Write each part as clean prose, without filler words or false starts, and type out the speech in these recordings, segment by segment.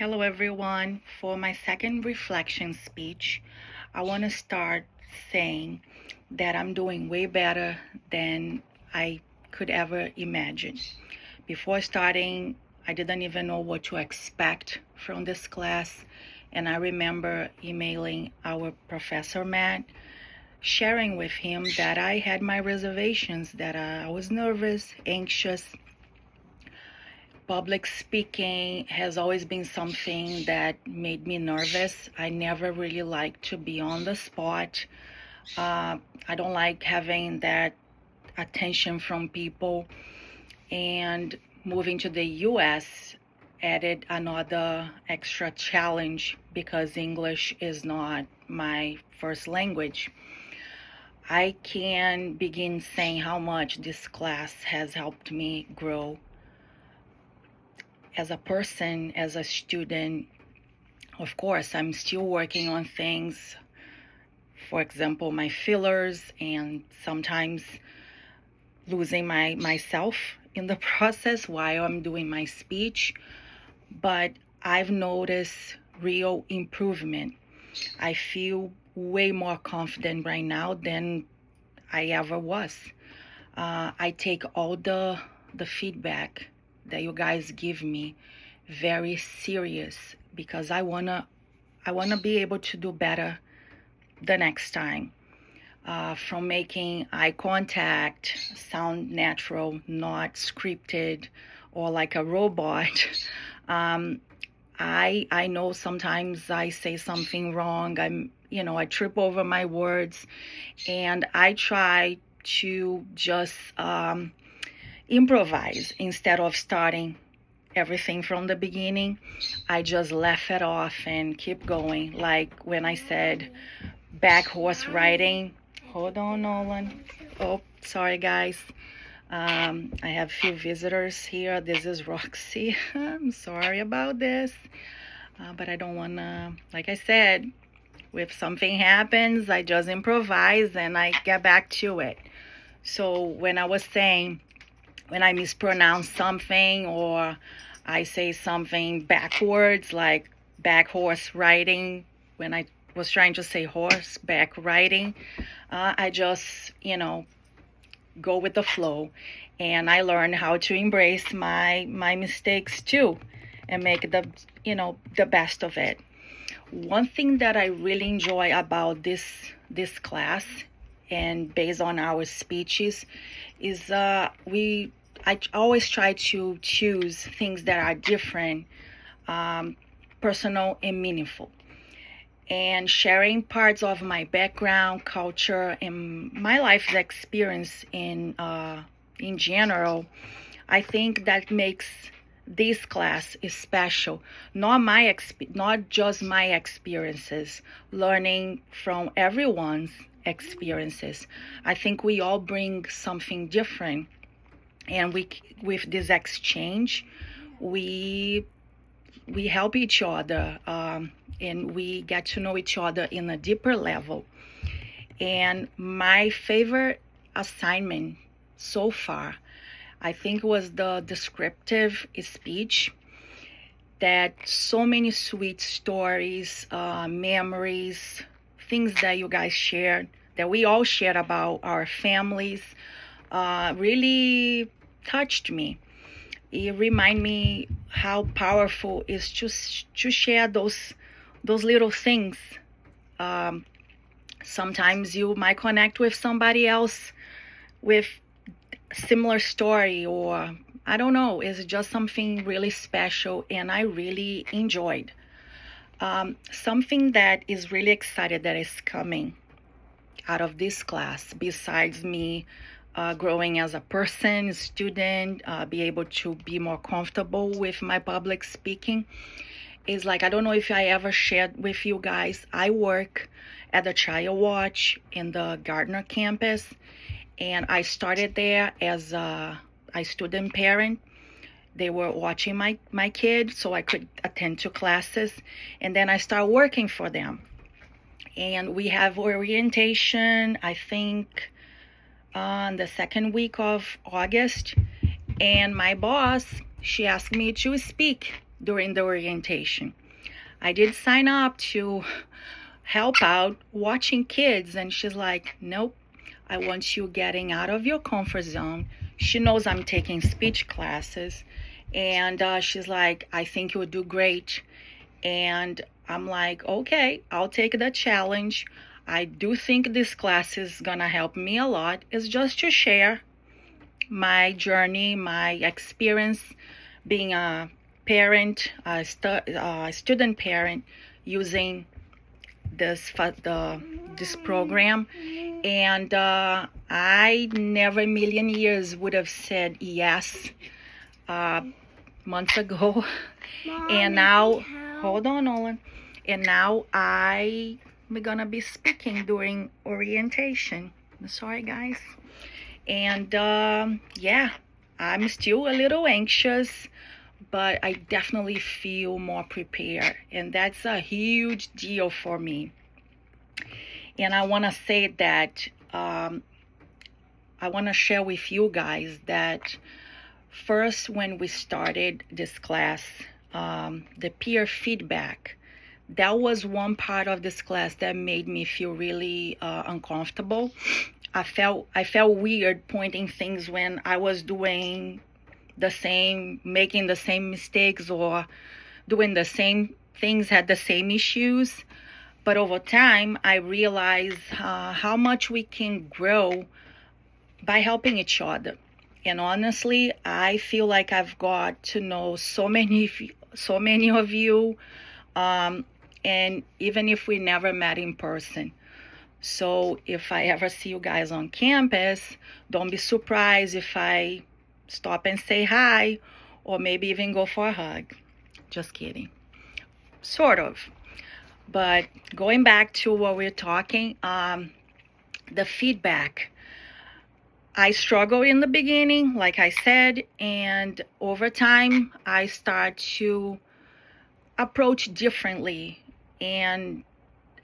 Hello, everyone. For my second reflection speech, I want to start saying that I'm doing way better than I could ever imagine. Before starting, I didn't even know what to expect from this class, and I remember emailing our professor, Matt, sharing with him that I had my reservations, that I was nervous, anxious. Public speaking has always been something that made me nervous. I never really like to be on the spot. I don't like having that attention from people. And moving to the US added another extra challenge because English is not my first language. I can begin saying how much this class has helped me grow as a person, as a student. Of course, I'm still working on things, for example, my fillers, and sometimes losing myself in the process while I'm doing my speech. But I've noticed real improvement. I feel way more confident right now than I ever was. I take all the feedback that you guys give me very serious because I wanna be able to do better the next time. From making eye contact, sound natural, not scripted or like a robot. Um, I know sometimes I say something wrong. I trip over my words, and I try to just improvise instead of starting everything from the beginning. I just laugh it off and keep going. Like when I said back horse riding. Hold on, Nolan. Oh, sorry, guys. I have a few visitors here. This is Roxy. I'm sorry about this. But I don't want to, like I said, if something happens, I just improvise and I get back to it. So when I was saying, when I mispronounce something or I say something backwards, like back horse riding, when I was trying to say horseback riding, I just, go with the flow. And I learned how to embrace my mistakes too and make the best of it. One thing that I really enjoy about this class and based on our speeches is I always try to choose things that are different, personal and meaningful, and sharing parts of my background, culture, and my life experience in general. I think that makes this class is special. Not just my experiences, learning from everyone's experiences. I think we all bring something different, and with this exchange, we help each other, and we get to know each other in a deeper level. And my favorite assignment so far, I think, was the descriptive speech. That so many sweet stories, memories, things that you guys shared, that we all shared about our families, really touched me. It reminded me how powerful it is to share those little things. Um, Sometimes you might connect with somebody else with similar story, or I don't know, it's just something really special, and I really enjoyed. Something that is really excited that is coming out of this class, besides me growing as a person, student, be able to be more comfortable with my public speaking, is like, I don't know if I ever shared with you guys, I work at the Child Watch in the Gardner campus, and I started there as a student parent. They were watching my kid so I could attend to classes, and then I started working for them. And we have orientation, I think, on the second week of August. And my boss, she asked me to speak during the orientation. I did sign up to help out watching kids, and she's like, nope, I want you getting out of your comfort zone. She knows I'm taking speech classes, and she's like, I think you'll do great. And I'm like, okay, I'll take the challenge. I do think this class is gonna help me a lot. It's just to share my journey, my experience being a parent, a student parent, using this program. And I never in a million years would have said yes months ago. And now, hold on, Nolan. And now I'm gonna be speaking during orientation. Sorry, guys. And yeah, I'm still a little anxious, but I definitely feel more prepared, and that's a huge deal for me. And I want to say that I want to share with you guys that first, when we started this class, the peer feedback, that was one part of this class that made me feel really uncomfortable. I felt weird pointing things when I was doing the same, making the same mistakes, or doing the same things, had the same issues. But over time, I realized how much we can grow by helping each other. And honestly, I feel like I've got to know so many of you, and even if we never met in person. So if I ever see you guys on campus, don't be surprised if I stop and say hi, or maybe even go for a hug. Just kidding. Sort of. But going back to what we're talking, the feedback. I struggled in the beginning, like I said, and over time, I start to approach differently. And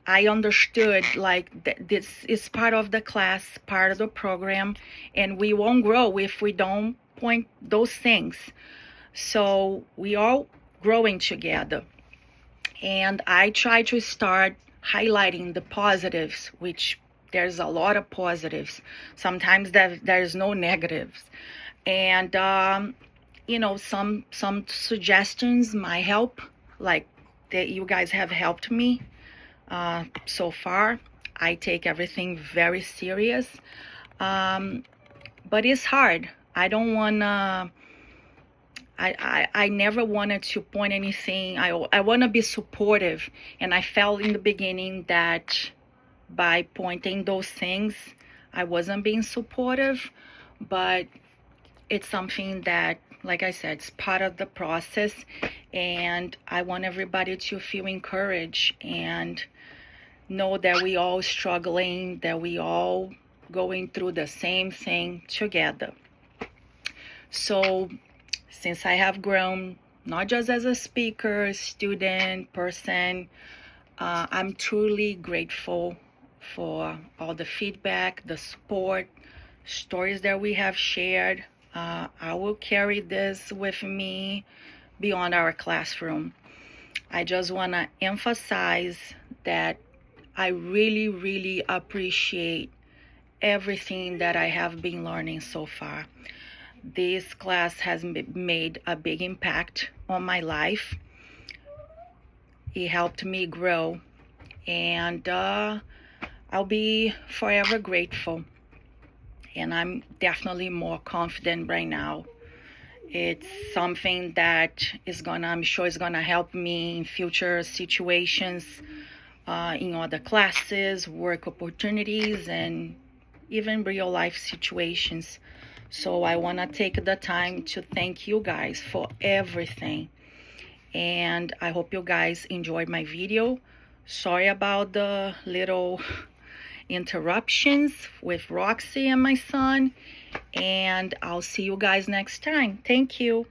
I understood, like, this is part of the class, part of the program, and we won't grow if we don't point those things. So we all growing together. And I try to start highlighting the positives, which there's a lot of positives. Sometimes there's no negatives. And, some suggestions might help, like that you guys have helped me so far. I take everything very serious. But it's hard. I don't want to... I never wanted to point anything. I want to be supportive. And I felt in the beginning that by pointing those things, I wasn't being supportive. But it's something that, like I said, it's part of the process. And I want everybody to feel encouraged and know that we all struggling, that we all going through the same thing together. So since I have grown, not just as a speaker, student, person, I'm truly grateful for all the feedback, the support, stories that we have shared. I will carry this with me beyond our classroom. I just want to emphasize that I really, really appreciate everything that I have been learning so far. This class has made a big impact on my life. It helped me grow, and I'll be forever grateful. And I'm definitely more confident right now. It's something that I'm sure is gonna help me in future situations, in other classes, work opportunities, and even real life situations. So I want to take the time to thank you guys for everything. And I hope you guys enjoyed my video. Sorry about the little interruptions with Roxy and my son. And I'll see you guys next time. Thank you.